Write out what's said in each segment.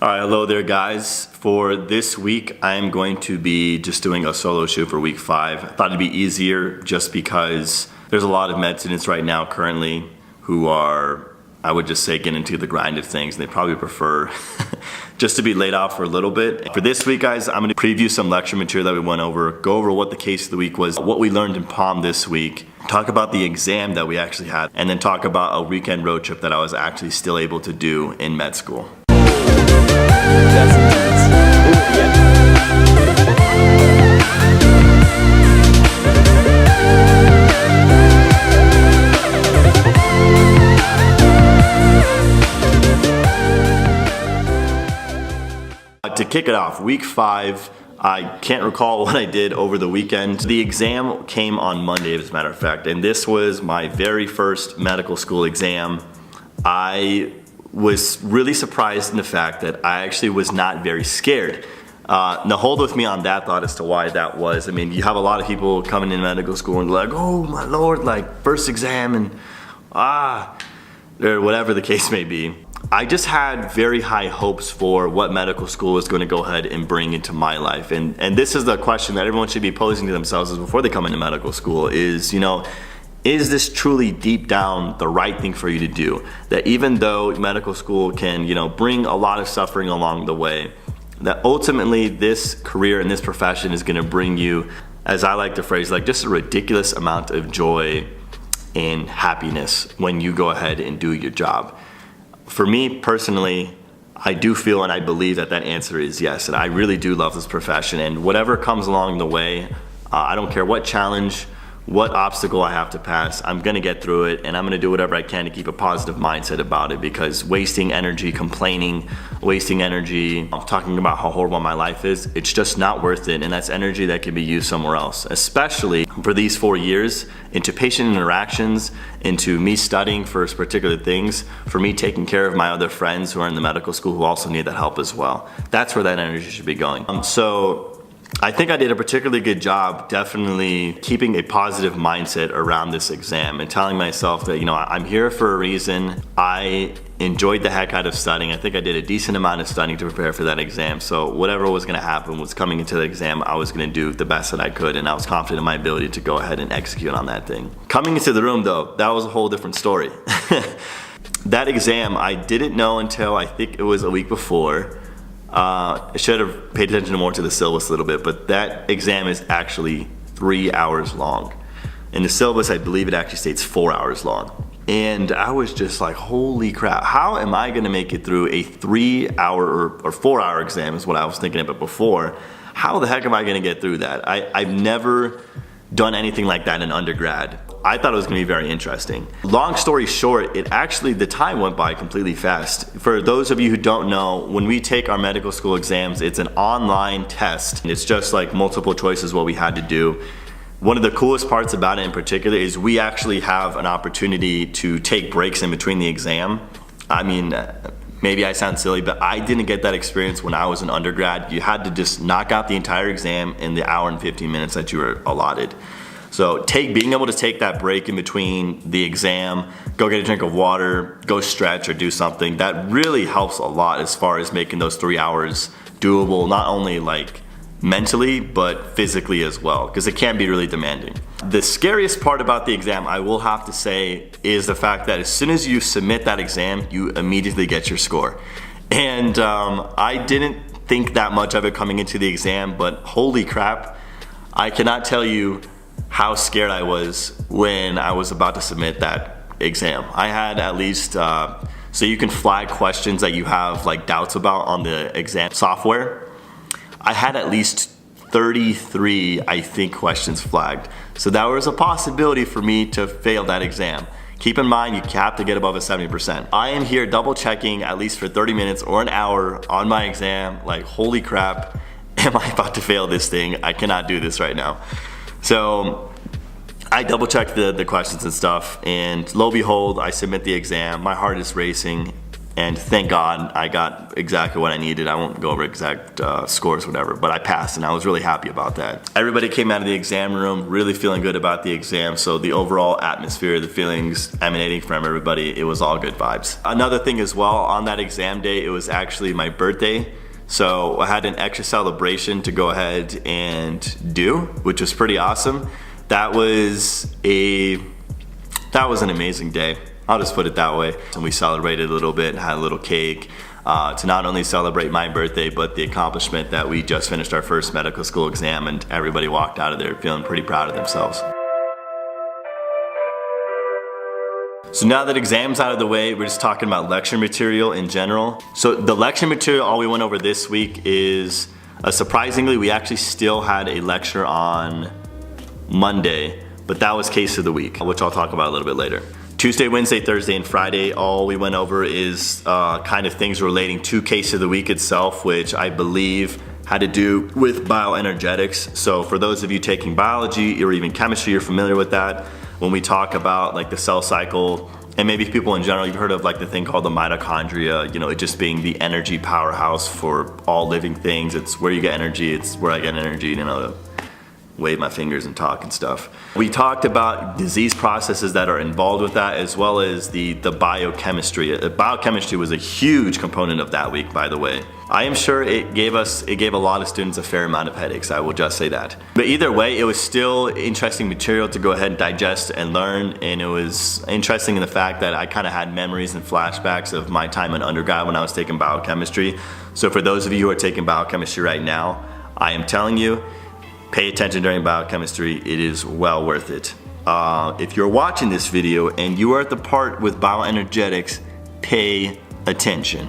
All right, hello there guys. For this week, I am going to be just doing a solo shoot for week 5. I thought it'd be easier just because there's a lot of med students right now currently who are, I would just say, getting into the grind of things. They probably prefer just to be laid off for a little bit. For this week, guys, I'm gonna preview some lecture material that we went over, go over what the case of the week was, what we learned in POM this week, talk about the exam that we actually had, and then talk about a weekend road trip that I was actually still able to do in med school. To kick it off, week 5, I can't recall what I did over the weekend. The exam came on Monday, as a matter of fact, and this was my very first medical school exam. I was really surprised in the fact that I actually was not very scared. Now hold with me on that thought as to why that was. I mean, you have a lot of people coming in medical school and like, oh my lord, like first exam and or whatever the case may be. I just had very high hopes for what medical school is going to go ahead and bring into my life. And this is the question that everyone should be posing to themselves is before they come into medical school is, you know, is this truly deep down the right thing for you to do? That even though medical school can, you know, bring a lot of suffering along the way, that ultimately this career and this profession is going to bring you, as I like to phrase, like just a ridiculous amount of joy and happiness when you go ahead and do your job. For me personally, I do feel and I believe that that answer is yes, and I really do love this profession, and whatever comes along the way, I don't care what challenge, what obstacle I have to pass, I'm gonna get through it, and I'm gonna do whatever I can to keep a positive mindset about it, because wasting energy complaining, wasting energy talking about how horrible my life is, it's just not worth it, and that's energy that can be used somewhere else, especially for these 4 years into patient interactions, into me studying for particular things, for me taking care of my other friends who are in the medical school who also need that help as well. That's where that energy should be going. So I think I did a particularly good job definitely keeping a positive mindset around this exam and telling myself that, you know, I'm here for a reason. I enjoyed the heck out of studying. I think I did a decent amount of studying to prepare for that exam. So whatever was gonna happen was coming into the exam, I was gonna do the best that I could, and I was confident in my ability to go ahead and execute on that thing. Coming into the room though, that was a whole different story. That exam, I didn't know until I think it was a week before. I should have paid attention more to the syllabus a little bit, but that exam is actually 3 hours long. In the syllabus, I believe it actually states 4 hours long. And I was just like, holy crap, how am I gonna make it through a 3 hour or 4 hour exam is what I was thinking about before. How the heck am I gonna get through that? I've never done anything like that in undergrad. I thought it was gonna be very interesting. Long story short, the time went by completely fast. For those of you who don't know, when we take our medical school exams, it's an online test. It's just like multiple choice is what we had to do. One of the coolest parts about it in particular is we actually have an opportunity to take breaks in between the exam. I mean, maybe I sound silly, but I didn't get that experience when I was an undergrad. You had to just knock out the entire exam in the hour and 15 minutes that you were allotted. So being able to take that break in between the exam, go get a drink of water, go stretch or do something, that really helps a lot as far as making those 3 hours doable, not only like mentally, but physically as well, because it can be really demanding. The scariest part about the exam, I will have to say, is the fact that as soon as you submit that exam, you immediately get your score. And I didn't think that much of it coming into the exam, but holy crap, I cannot tell you how scared I was when I was about to submit that exam. I had at least, so you can flag questions that you have like doubts about on the exam software. I had at least 33, I think, questions flagged. So that was a possibility for me to fail that exam. Keep in mind, you have to get above a 70%. I am here double checking at least for 30 minutes or an hour on my exam, like holy crap, am I about to fail this thing? I cannot do this right now. So I double checked the questions and stuff, and lo and behold, I submit the exam. My heart is racing. And thank God I got exactly what I needed. I won't go over exact scores, whatever, but I passed and I was really happy about that. Everybody came out of the exam room really feeling good about the exam, so the overall atmosphere, the feelings emanating from everybody, it was all good vibes. Another thing as well, on that exam day, it was actually my birthday, so I had an extra celebration to go ahead and do, which was pretty awesome. That was an amazing day. I'll just put it that way. And we celebrated a little bit, had a little cake to not only celebrate my birthday, but the accomplishment that we just finished our first medical school exam and everybody walked out of there feeling pretty proud of themselves. So now that exam's out of the way, we're just talking about lecture material in general. So the lecture material, all we went over this week is, surprisingly, we actually still had a lecture on Monday, but that was case of the week, which I'll talk about a little bit later. Tuesday, Wednesday, Thursday, and Friday, all we went over is kind of things relating to case of the week itself, which I believe had to do with bioenergetics. So for those of you taking biology or even chemistry, you're familiar with that. When we talk about like the cell cycle, and maybe people in general, you've heard of like the thing called the mitochondria, you know, it just being the energy powerhouse for all living things. It's where you get energy, it's where I get energy, you know, to wave my fingers and talk and stuff. We talked about disease processes that are involved with that, as well as the biochemistry. Biochemistry was a huge component of that week, by the way. I am sure it gave a lot of students a fair amount of headaches, I will just say that. But either way, it was still interesting material to go ahead and digest and learn, and it was interesting in the fact that I kind of had memories and flashbacks of my time in undergrad when I was taking biochemistry. So for those of you who are taking biochemistry right now, I am telling you, pay attention during biochemistry, it is well worth it. If you're watching this video and you are at the part with bioenergetics, pay attention.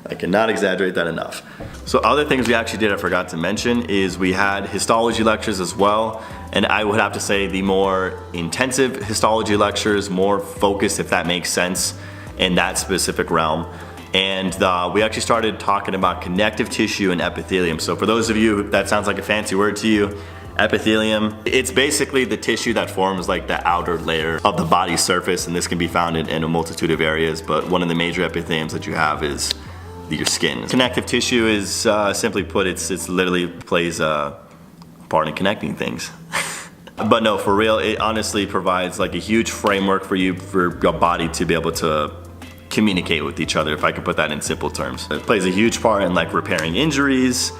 I cannot exaggerate that enough. So other things we actually did I forgot to mention is we had histology lectures as well, and I would have to say the more intensive histology lectures, more focused, if that makes sense, in that specific realm. And we actually started talking about connective tissue and epithelium. So for those of you, that sounds like a fancy word to you, epithelium, it's basically the tissue that forms like the outer layer of the body's surface, and this can be found in a multitude of areas, but one of the major epitheliums that you have is your skin. Connective tissue is, simply put, it's literally plays a part in connecting things. But no, for real, it honestly provides like a huge framework for you, for your body to be able to communicate with each other, if I could put that in simple terms. It plays a huge part in like repairing injuries,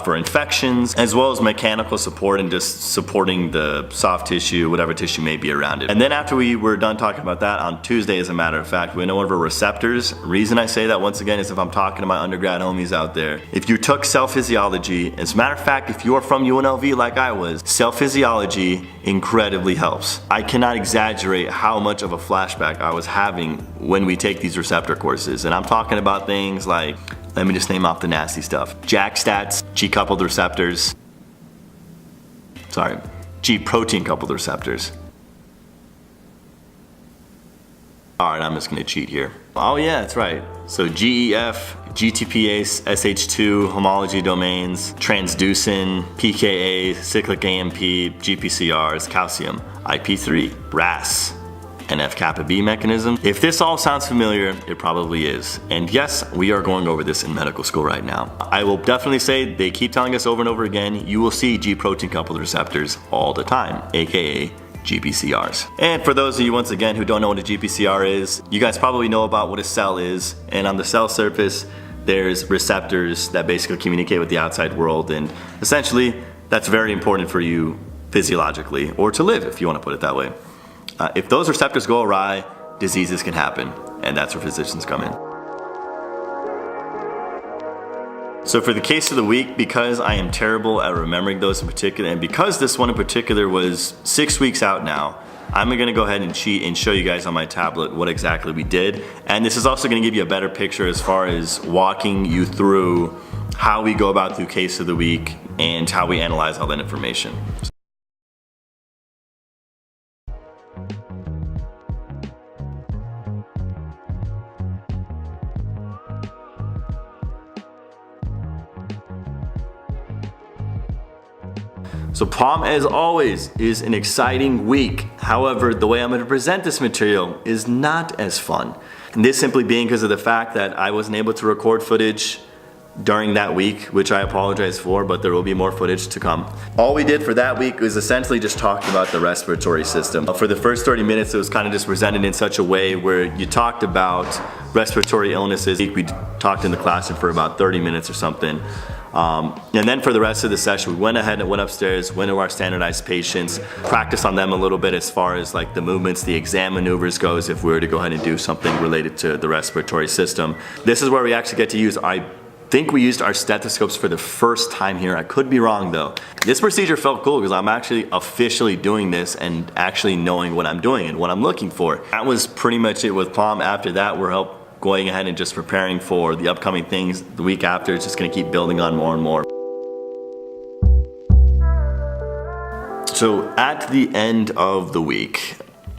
for infections, as well as mechanical support and just supporting the soft tissue, whatever tissue may be around it. And then after we were done talking about that, on Tuesday, as a matter of fact, we went over receptors. Reason I say that once again is if I'm talking to my undergrad homies out there, if you took cell physiology, as a matter of fact, if you're from UNLV like I was, cell physiology incredibly helps. I cannot exaggerate how much of a flashback I was having when we take these receptor courses. And I'm talking about things like, let me just name off the nasty stuff. JAK stats, G-coupled receptors. Sorry, G-protein coupled receptors. All right, I'm just gonna cheat here. Oh yeah, that's right. So GEF, GTPase, SH2, homology domains, transducin, PKA, cyclic AMP, GPCRs, calcium, IP3, RAS, NF-kappa B mechanism. If this all sounds familiar, it probably is. And yes, we are going over this in medical school right now. I will definitely say they keep telling us over and over again, you will see G-protein coupled receptors all the time, aka GPCRs. And for those of you, once again, who don't know what a GPCR is, you guys probably know about what a cell is. And on the cell surface, there's receptors that basically communicate with the outside world. And essentially, that's very important for you physiologically, or to live, if you want to put it that way. If those receptors go awry, diseases can happen, and that's where physicians come in. So for the case of the week, because I am terrible at remembering those in particular, and because this one in particular was 6 weeks out now, I'm gonna go ahead and cheat and show you guys on my tablet what exactly we did. And this is also gonna give you a better picture as far as walking you through how we go about through case of the week and how we analyze all that information. So prom, as always, is an exciting week. However, the way I'm going to present this material is not as fun. And this simply being because of the fact that I wasn't able to record footage during that week, which I apologize for, but there will be more footage to come. All we did for that week was essentially just talk about the respiratory system. For the first 30 minutes, it was kind of just presented in such a way where you talked about respiratory illnesses. We talked in the classroom for about 30 minutes or something. And then for the rest of the session, we went ahead and went upstairs, went to our standardized patients, practiced on them a little bit as far as like the movements, the exam maneuvers goes if we were to go ahead and do something related to the respiratory system. This is where we actually get to use, I think we used our stethoscopes for the first time here. I could be wrong though. This procedure felt cool because I'm actually officially doing this and actually knowing what I'm doing and what I'm looking for. That was pretty much it with Palm. After that, we're going ahead and just preparing for the upcoming things the week after. It's just gonna keep building on more and more. So at the end of the week,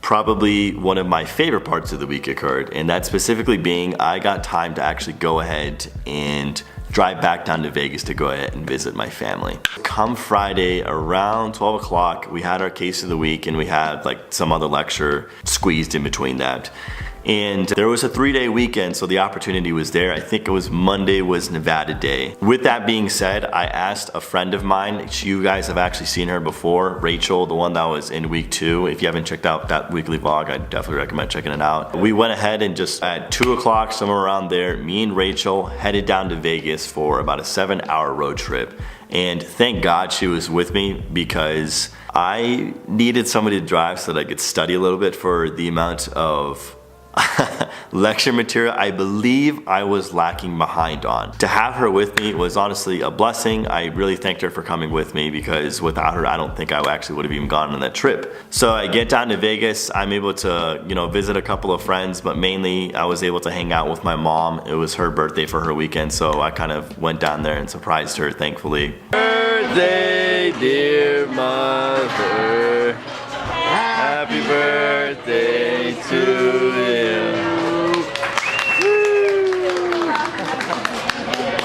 probably one of my favorite parts of the week occurred, and that specifically being I got time to actually go ahead and drive back down to Vegas to go ahead and visit my family. Come Friday around 12 o'clock, we had our case of the week and we had like some other lecture squeezed in between that. And there was a 3-day weekend, so the opportunity was there. I think it was Monday was Nevada Day. With that being said, I asked a friend of mine, you guys have actually seen her before, Rachel, the one that was in week 2. If you haven't checked out that weekly vlog, I definitely recommend checking it out. We went ahead and just at 2 o'clock, somewhere around there, me and Rachel headed down to Vegas for about a 7-hour road trip. And thank God she was with me because I needed somebody to drive so that I could study a little bit for the amount of lecture material I believe I was lacking behind on. To have her with me was honestly a blessing. I really thanked her for coming with me because without her I don't think I actually would have even gone on that trip. So I get down to Vegas, I'm able to visit a couple of friends, but mainly I was able to hang out with my mom. It was her birthday for her weekend, so I kind of went down there and surprised her, thankfully. Birthday, dear mother, happy birthday to you.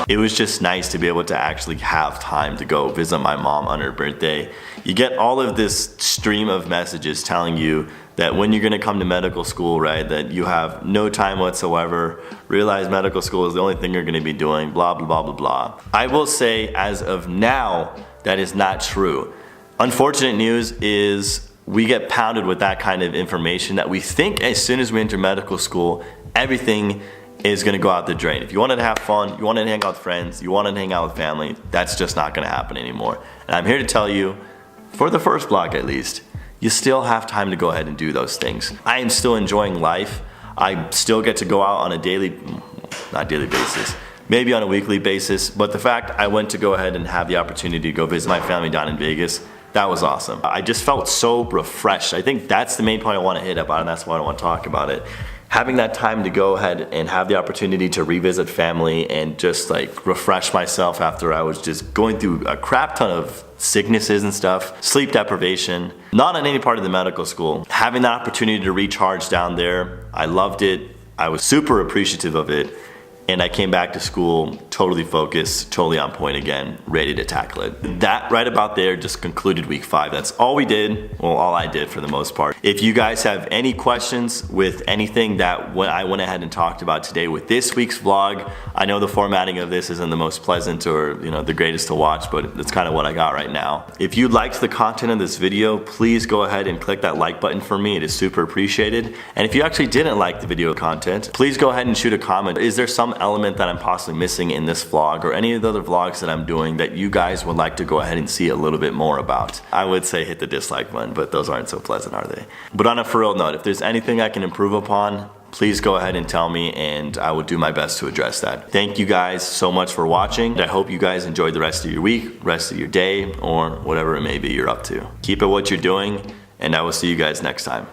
It was just nice to be able to actually have time to go visit my mom on her birthday. You get all of this stream of messages telling you that when you're gonna come to medical school, right, that you have no time whatsoever, realize medical school is the only thing you're gonna be doing, blah, blah, blah, blah, blah. I will say, as of now, that is not true. Unfortunate news is we get pounded with that kind of information that we think as soon as we enter medical school, everything is gonna go out the drain. If you wanted to have fun, you wanted to hang out with friends, you wanted to hang out with family, that's just not gonna happen anymore. And I'm here to tell you, for the first block at least, you still have time to go ahead and do those things. I am still enjoying life. I still get to go out on a not daily basis, maybe on a weekly basis, but the fact I went to go ahead and have the opportunity to go visit my family down in Vegas, that was awesome. I just felt so refreshed. I think that's the main point I wanna hit about, and that's why I wanna talk about it. Having that time to go ahead and have the opportunity to revisit family and just like refresh myself after I was just going through a crap ton of sicknesses and stuff, sleep deprivation, not in any part of the medical school. Having that opportunity to recharge down there, I loved it. I was super appreciative of it. And I came back to school totally focused, totally on point again, ready to tackle it. That right about there just concluded week 5. That's all we did, well, all I did for the most part. If you guys have any questions with anything that I went ahead and talked about today with this week's vlog, I know the formatting of this isn't the most pleasant or the greatest to watch, but it's kind of what I got right now. If you liked the content of this video, please go ahead and click that like button for me. It is super appreciated. And if you actually didn't like the video content, please go ahead and shoot a comment. Is there some element that I'm possibly missing in this vlog or any of the other vlogs that I'm doing that you guys would like to go ahead and see a little bit more about? I would say hit the dislike button, but those aren't so pleasant, are they? But on a for real note, if there's anything I can improve upon, please go ahead and tell me and I will do my best to address that. Thank you guys so much for watching. I hope you guys enjoyed the rest of your week, rest of your day, or whatever it may be you're up to. Keep it what you're doing, and I will see you guys next time.